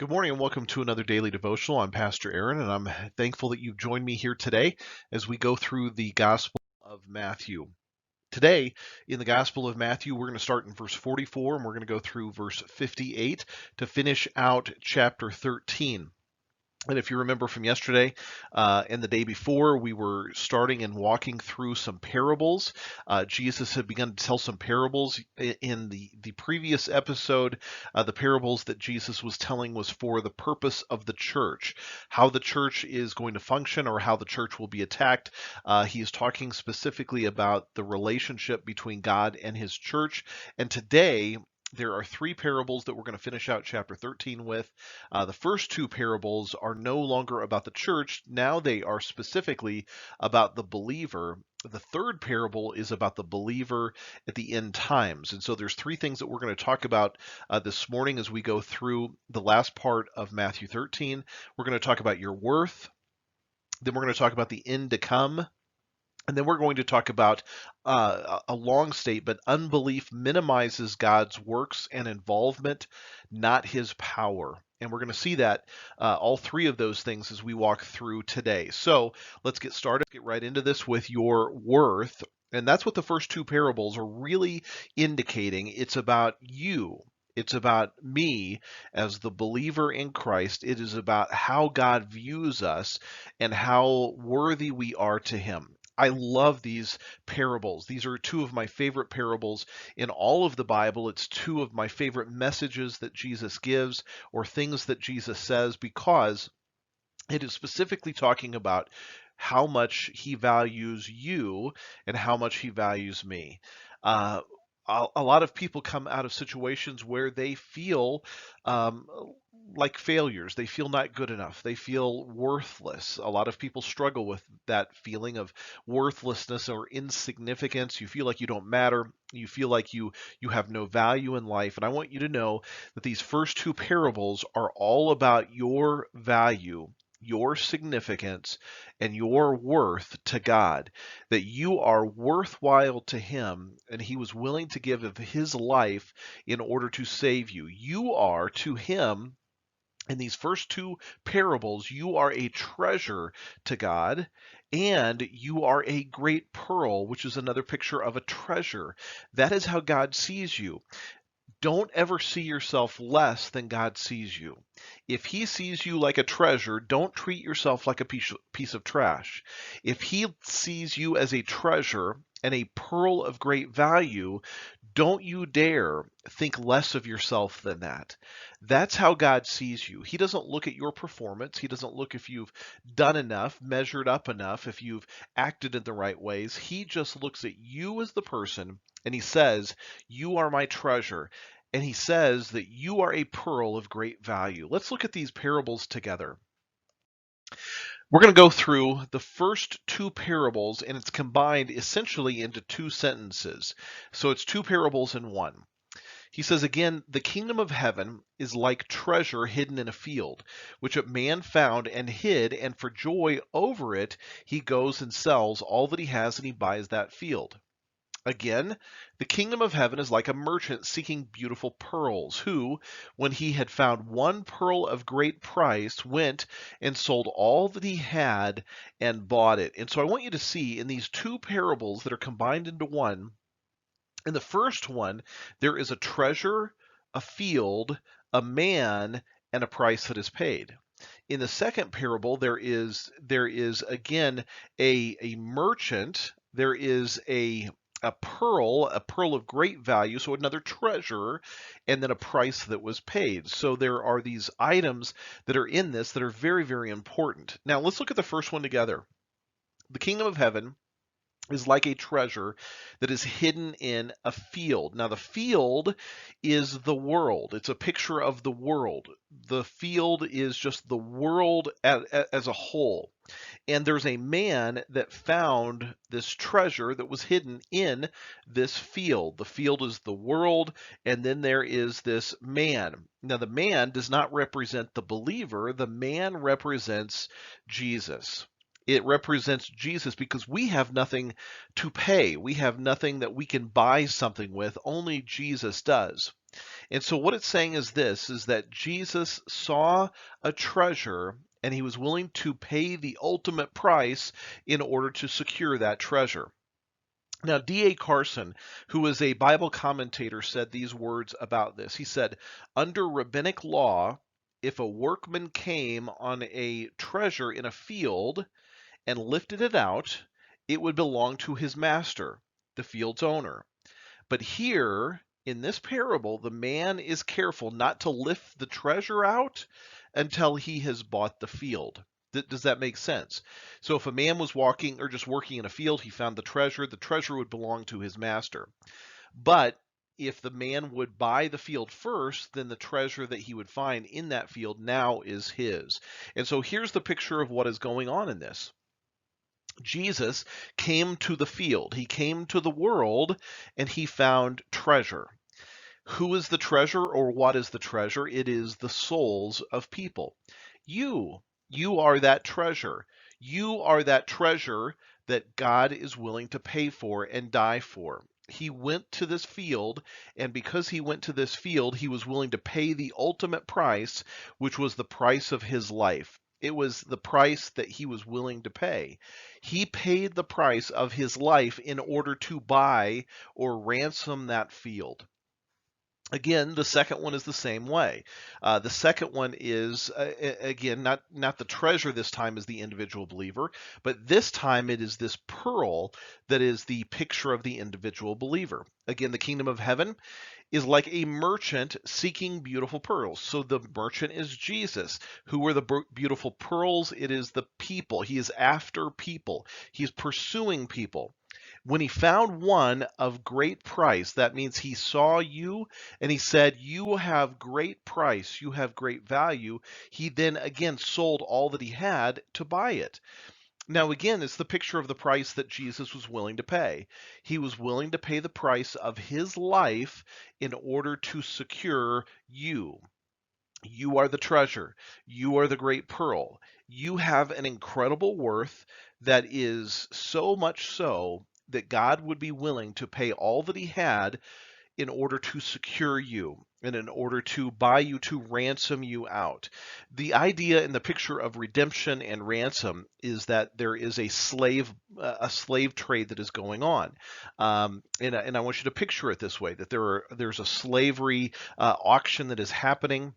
Good morning and welcome to another daily devotional. I'm Pastor Aaron, and I'm thankful that you've joined me here today as we go through the Gospel of Matthew. Today, in the Gospel of Matthew, we're going to start in verse 44 and we're going to go through verse 58 to finish out chapter 13. And if you remember from yesterday and the day before, we were starting and walking through some parables. Jesus had begun to tell some parables in the previous episode. The parables that Jesus was telling was for the purpose of the church, how the church is going to function or how the church will be attacked. He is talking specifically about the relationship between God and his church. And today, there are three parables that we're going to finish out chapter 13 with. The first two parables are no longer about the church. Now they are specifically about the believer. The third parable is about the believer at the end times. And so there's three things that we're going to talk about this morning as we go through the last part of Matthew 13. We're going to talk about your worth. Then we're going to talk about the end to come. And then we're going to talk about a long statement. Unbelief minimizes God's works and involvement, not his power. And we're going to see that all three of those things as we walk through today. So let's get started. Get right into this with your worth. And that's what the first two parables are really indicating. It's about you. It's about me as the believer in Christ. It is about how God views us and how worthy we are to him. I love these parables. These are two of my favorite parables in all of the Bible. It's two of my favorite messages that Jesus gives or things that Jesus says because it is specifically talking about how much he values you and how much he values me. Uh, a lot of people come out of situations where they feel um, like failures. They feel not good enough. They feel worthless. A lot of people struggle with that feeling of worthlessness or insignificance. You feel like you don't matter. You feel like you have no value in life. And I want you to know that these first two parables are all about your value, your significance, and your worth to God, that you are worthwhile to him, and he was willing to give of his life in order to save you. You are to him. In these first two parables, you are a treasure to God, and you are a great pearl, which is another picture of a treasure. That is how God sees you. Don't ever see yourself less than God sees you. If he sees you like a treasure, don't treat yourself like a piece of trash. If he sees you as a treasure and a pearl of great value, don't you dare think less of yourself than that. That's how God sees you. He doesn't look at your performance. He doesn't look if you've done enough, measured up enough, if you've acted in the right ways. He just looks at you as the person and he says, "You are my treasure." And he says that you are a pearl of great value. Let's look at these parables together. We're going to go through the first two parables, and it's combined essentially into two sentences. So it's two parables in one. He says again, the kingdom of heaven is like treasure hidden in a field, which a man found and hid, and for joy over it, he goes and sells all that he has and he buys that field. Again, the kingdom of heaven is like a merchant seeking beautiful pearls, who, when he had found one pearl of great price, went and sold all that he had and bought it. And so I want you to see in these two parables that are combined into one, in the first one, there is a treasure, a field, a man, and a price that is paid. In the second parable, there is again a merchant, there is a pearl of great value, so another treasure, and then a price that was paid. So there are these items that are in this that are very, very important. Now let's look at the first one together. The kingdom of heaven is like a treasure that is hidden in a field. Now, the field is the world. It's a picture of the world. The field is just the world as a whole. And there's a man that found this treasure that was hidden in this field. The field is the world, and then there is this man. Now, the man does not represent the believer, the man represents Jesus. It represents Jesus because we have nothing to pay. We have nothing that we can buy something with. Only Jesus does. And so what it's saying is this, is that Jesus saw a treasure and he was willing to pay the ultimate price in order to secure that treasure. Now, D.A. Carson, who was a Bible commentator, said these words about this. He said, under rabbinic law, if a workman came on a treasure in a field and lifted it out, it would belong to his master, the field's owner. But here, in this parable, the man is careful not to lift the treasure out until he has bought the field. Does that make sense? So if a man was walking or just working in a field, he found the treasure would belong to his master. But if the man would buy the field first, then the treasure that he would find in that field now is his. And so here's the picture of what is going on in this. Jesus came to the field, he came to the world, and he found treasure. Who is the treasure, or what is the treasure? It is the souls of people. You, you are that treasure. You are that treasure that God is willing to pay for and die for. He went to this field, and because he went to this field, he was willing to pay the ultimate price, which was the price of his life. It was the price that he was willing to pay. He paid the price of his life in order to buy or ransom that field. Again, the second one is the same way. The second one is, again, not the treasure this time as the individual believer, but this time it is this pearl that is the picture of the individual believer. Again, the kingdom of heaven is like a merchant seeking beautiful pearls. So the merchant is Jesus. Who are the beautiful pearls? It is the people. He is after people. He's pursuing people. When he found one of great price, that means he saw you and he said, you have great price, you have great value. He then again sold all that he had to buy it. Now, again, it's the picture of the price that Jesus was willing to pay. He was willing to pay the price of his life in order to secure you. You are the treasure. You are the great pearl. You have an incredible worth that is so much so that God would be willing to pay all that he had in order to secure you and in order to buy you, to ransom you out. The idea in the picture of redemption and ransom is that there is a slave trade that is going on. And I want you to picture it this way, that there's a slavery auction that is happening.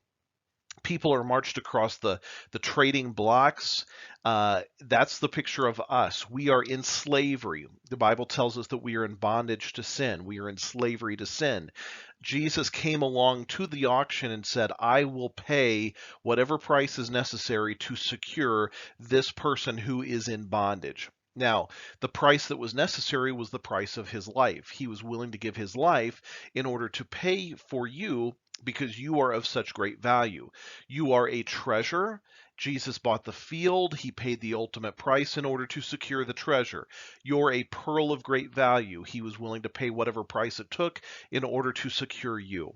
People are marched across the trading blocks. That's the picture of us. We are in slavery. The Bible tells us that we are in bondage to sin. We are in slavery to sin. Jesus came along to the auction and said, I will pay whatever price is necessary to secure this person who is in bondage. Now, the price that was necessary was the price of his life. He was willing to give his life in order to pay for you because you are of such great value. You are a treasure. Jesus bought the field. He paid the ultimate price in order to secure the treasure. You're a pearl of great value. He was willing to pay whatever price it took in order to secure you.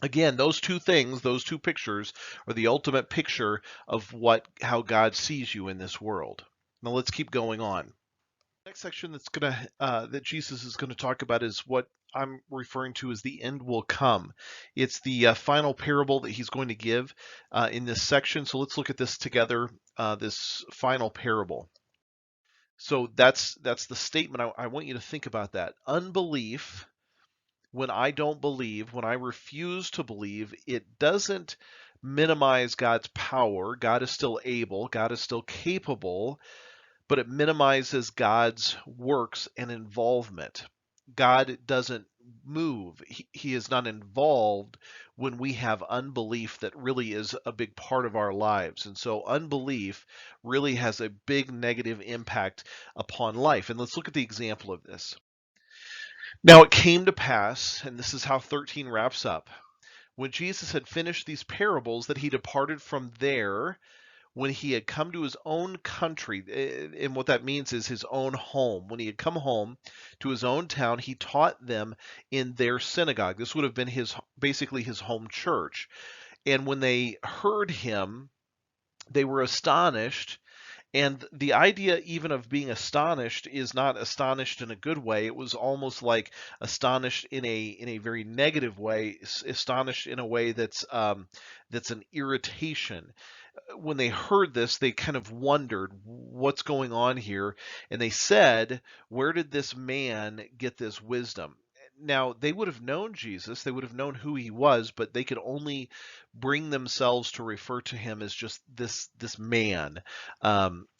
Again, those two things, those two pictures, are the ultimate picture of how God sees you in this world. Now let's keep going on. Next section that Jesus is gonna talk about is what I'm referring to as the end will come. It's the final parable that he's going to give in this section. So let's look at this together. This final parable. So that's the statement. I want you to think about that. Unbelief. When I don't believe, when I refuse to believe, it doesn't minimize God's power. God is still able. God is still capable, but it minimizes God's works and involvement. God doesn't move. He is not involved when we have unbelief that really is a big part of our lives. And so unbelief really has a big negative impact upon life. And let's look at the example of this. Now it came to pass, and this is how 13 wraps up, when Jesus had finished these parables, that he departed from there when he had come to his own country. And what that means is his own home. When he had come home to his own town, he taught them in their synagogue. This would have been basically his home church. And when they heard him, they were astonished, And the idea even of being astonished is not astonished in a good way. It was almost like astonished in a very negative way, astonished in a way that's an irritation. When they heard this, they kind of wondered what's going on here, and they said, "Where did this man get this wisdom?" Now, they would have known Jesus, they would have known who he was, but they could only bring themselves to refer to him as just this man.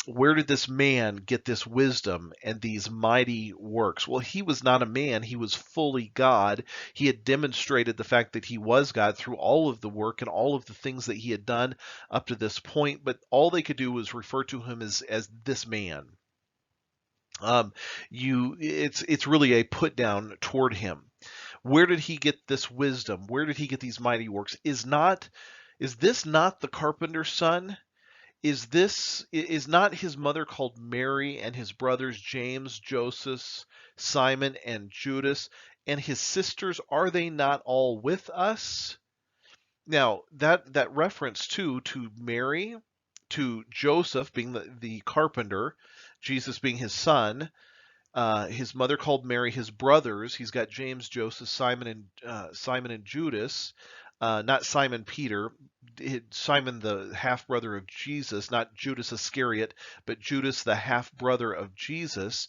Where did this man get this wisdom and these mighty works? Well, he was not a man, he was fully God. He had demonstrated the fact that he was God through all of the work and all of the things that he had done up to this point, but all they could do was refer to him as this man. Um, it's really a put down toward him. Where did he get this wisdom? Where did he get these mighty works? Is this not the carpenter's son? Is not his mother called Mary, and his brothers James, Joseph, Simon, and Judas, and his sisters, are they not all with us? Now, that reference to Mary, to Joseph being the carpenter, Jesus being his son, his mother called Mary, his brothers. He's got James, Joseph, Simon and Judas. Not Simon Peter, Simon the half brother of Jesus, not Judas Iscariot, but Judas the half brother of Jesus.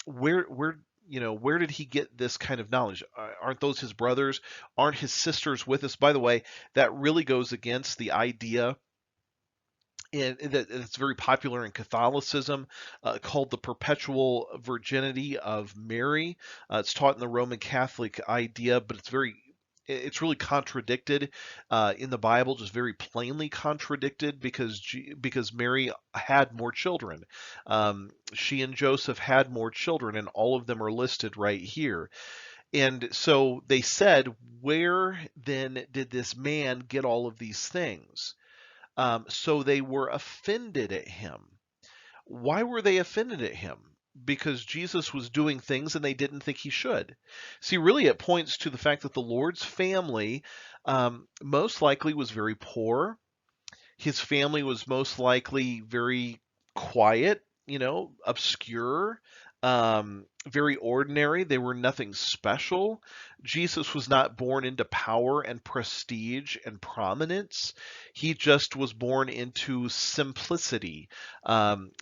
Where did he get this kind of knowledge? Aren't those his brothers? Aren't his sisters with us? By the way, that really goes against the idea that it's very popular in Catholicism, called the perpetual virginity of Mary. It's taught in the Roman Catholic idea, but it's really contradicted in the Bible, just very plainly contradicted because Mary had more children. She and Joseph had more children, and all of them are listed right here. And so they said, where then did this man get all of these things? So they were offended at him. Why were they offended at him? Because Jesus was doing things and they didn't think he should. See, really, it points to the fact that the Lord's family most likely was very poor. His family was most likely very quiet, obscure, very ordinary. They were nothing special. Jesus was not born into power and prestige and prominence. He just was born into simplicity.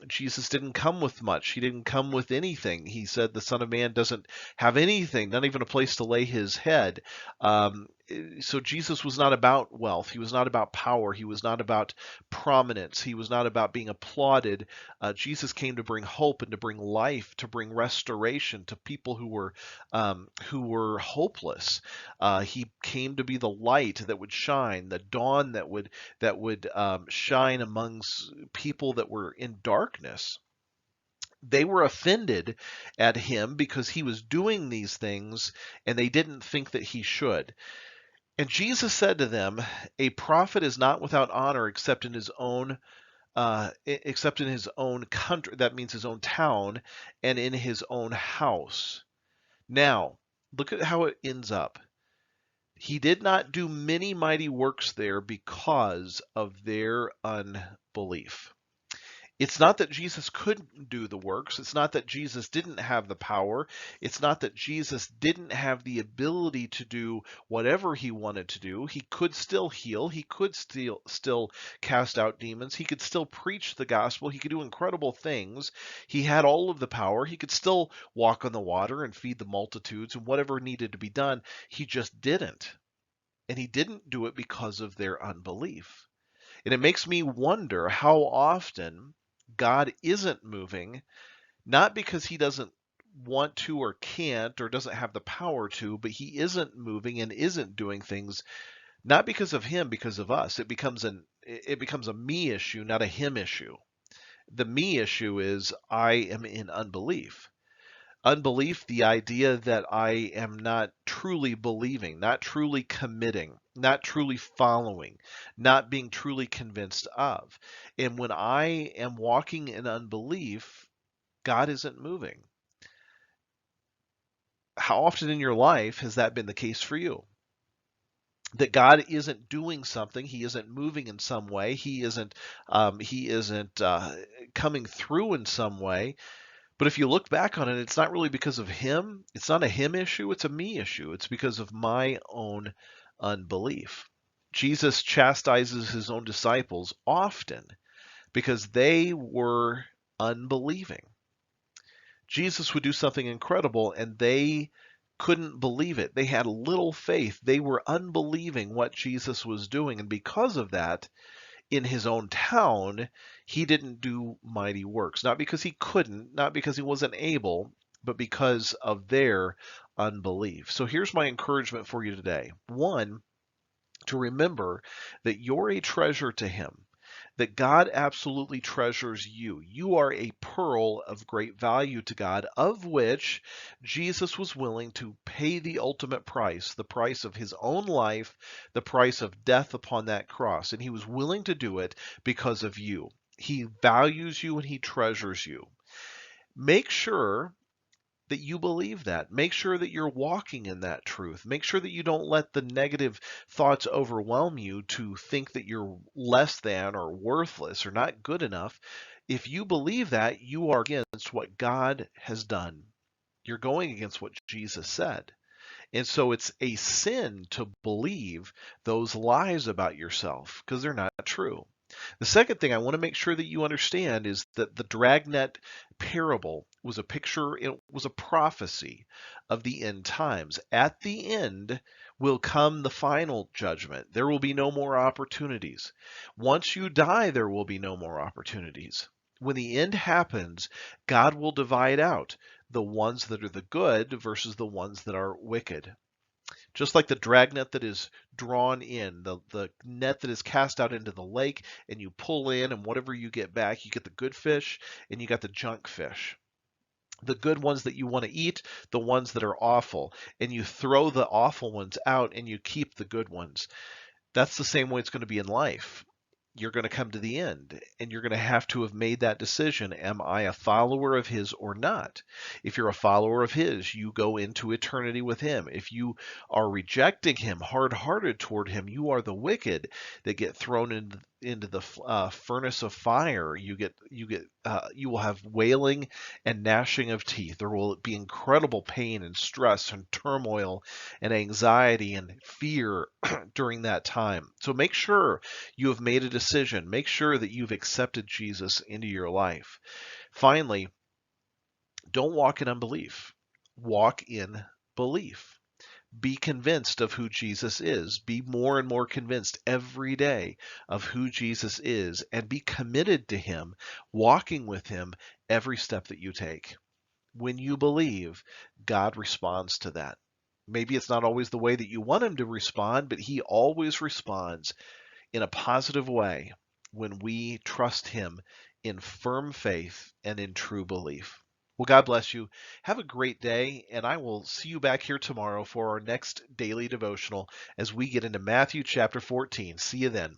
Jesus didn't come with much. He didn't come with anything. He said the Son of Man doesn't have anything, not even a place to lay his head. So Jesus was not about wealth. He was not about power. He was not about prominence. He was not about being applauded. Jesus came to bring hope and to bring life, to bring restoration to people who were hopeless. He came to be the light that would shine, the dawn that would shine amongst people that were in darkness. They were offended at him because he was doing these things and they didn't think that he should. And Jesus said to them, "A prophet is not without honor except in his own country." That means his own town, and in his own house. Now, look at how it ends up. He did not do many mighty works there because of their unbelief. It's not that Jesus couldn't do the works. It's not that Jesus didn't have the power. It's not that Jesus didn't have the ability to do whatever he wanted to do. He could still heal. He could still cast out demons. He could still preach the gospel. He could do incredible things. He had all of the power. He could still walk on the water and feed the multitudes and whatever needed to be done. He just didn't. And he didn't do it because of their unbelief. And it makes me wonder how often God isn't moving, not because he doesn't want to or can't or doesn't have the power to, but he isn't moving and isn't doing things not because of him, because of us. It becomes a me issue, not a him issue. The me issue is I am in unbelief. Unbelief, the idea that I am not truly believing, not truly committing, not truly following, not being truly convinced of. And when I am walking in unbelief, God isn't moving. How often in your life has that been the case for you? that God isn't doing something, He isn't moving in some way, He isn't coming through in some way. But if you look back on it, it's not really because of Him. It's not a Him issue. It's a me issue. It's because of my own unbelief. Jesus chastises His own disciples often because they were unbelieving. Jesus would do something incredible and they couldn't believe it. They had little faith. They were unbelieving what Jesus was doing. And because of that, in his own town, he didn't do mighty works. Not because he couldn't, not because he wasn't able, but because of their unbelief. So here's my encouragement for you today. One, to remember that you're a treasure to him, that God absolutely treasures you. You are a pearl of great value to God, of which Jesus was willing to pay the ultimate price, the price of his own life, the price of death upon that cross. And he was willing to do it because of you. He values you and he treasures you. Make sure that you believe that. Make sure that you're walking in that truth. Make sure that you don't let the negative thoughts overwhelm you to think that you're less than or worthless or not good enough. If you believe that, you are against what God has done. You're going against what Jesus said. And so it's a sin to believe those lies about yourself because they're not true. The second thing I want to make sure that you understand is that the dragnet parable was a picture, it was a prophecy of the end times. At the end will come the final judgment. There will be no more opportunities. Once you die, there will be no more opportunities. When the end happens, God will divide out the ones that are the good versus the ones that are wicked. Just like the dragnet that is drawn in, the net that is cast out into the lake, and you pull in, and whatever you get back, you get the good fish and you got the junk fish. The good ones that you want to eat, the ones that are awful, and you throw the awful ones out and you keep the good ones. That's the same way it's going to be in life. You're going to come to the end and you're going to have to have made that decision. Am I a follower of his or not? If you're a follower of his, you go into eternity with him. If you are rejecting him, hard-hearted toward him, you are the wicked that get thrown into the furnace of fire. You will have wailing and gnashing of teeth. There will be incredible pain and stress and turmoil and anxiety and fear during that time. So make sure you have made a decision. Make sure that you've accepted Jesus into your life. Finally, don't walk in unbelief. Walk in belief. Be convinced of who Jesus is. Be more and more convinced every day of who Jesus is and be committed to him, walking with him every step that you take. When you believe, God responds to that. Maybe it's not always the way that you want him to respond, but he always responds in a positive way when we trust him in firm faith and in true belief. Well, God bless you. Have a great day, and I will see you back here tomorrow for our next daily devotional as we get into Matthew chapter 14. See you then.